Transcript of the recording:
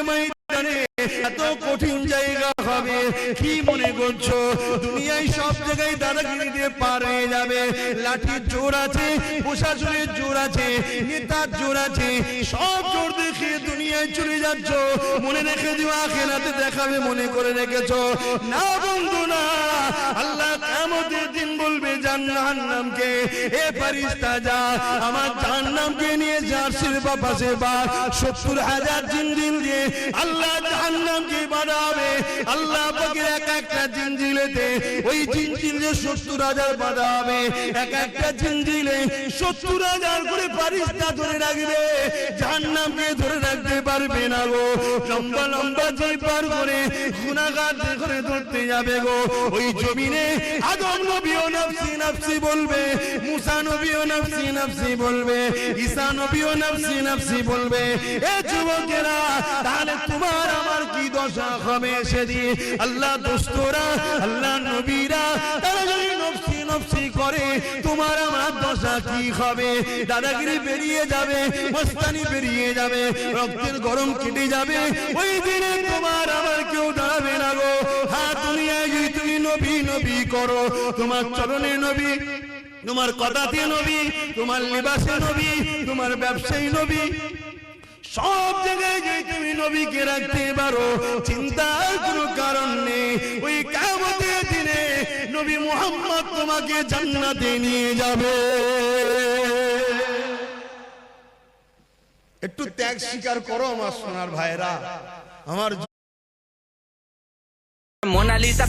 ময়দানে এত কঠিন জায়গা হবে কি মনে করছো? দুনিয়ায় সব জায়গায় দাদাগিরি দিয়ে পার হয়ে যাবে, লাঠির জোর আছে, প্রশাসনের জোর আছে, নেতার জোর আছে, সব জোর দেখিয়ে দুনিয়ায় চলে যাচ্ছ। মনে রেখে দিও আখিরাতে দেখাবে মনে করে রেখেছো না বন্ধু না। আল্লাহ কিয়ামতের দিন বলবে জাহান্নামকে, এ ফেরেশতা যা আমার জাহান্নামকে নিয়ে জার্সির পাশে বা 70,000 জিনজিল দিয়ে আল্লাহ জাহান্নামকে বাঁধাবে। আল্লাহ পাকের এক একটা জিনজিলেতে ওই জিনজিলে 70,000 বাঁধা হবে, এক একটা জিনজিলে 70,000 করে ফেরেশতা ধরে রাখবে, জাহান্নামকে ধরে রাখতে পারবে না গো। লম্বা লম্বা যে পার করে গুনাহগার করে ধরতে যাবে গো। ওই জমিনে আদম নবীও নফসি নফসি বলবে, মুসা নবীও নফসি নফসি বলবে, ঈসা নবীও নফসি নফসি বলবে। এ যুবকেরা, তাহলে তোমার আমার কি দশা হবে সেদিন? আল্লাহ দোস্তরা, আল্লাহ নবীরা তারা যদি নফসি নফসি করে, তোমার আমার দশা কি হবে? দাদাগিরি বেরিয়ে যাবে, মস্তানি বেরিয়ে যাবে, রক্তের গরম কেটে যাবে। ওই দিনে তোমার আমার কেউ দাঁড়াবে না গো। হ্যাঁ, দুনিয়ায় যদি তুমি নবী নবী করো, তোমার চরণে নবী, তোমার কথাতে নবী, তোমার লিবাসে নবী, তোমার ব্যবসায়ী নবী, সব জায়গায় যে তুমি নবীকে রাখতে পারো, চিন্তার কোনো কারণ নেই। ওই কিয়ামতের দিনে নবী মুহাম্মদ তোমাকে জান্নাতে নিয়ে যাবে। একটু ত্যাগ স্বীকার করো আমার সোনার ভাইরা। আমার মোনালিসা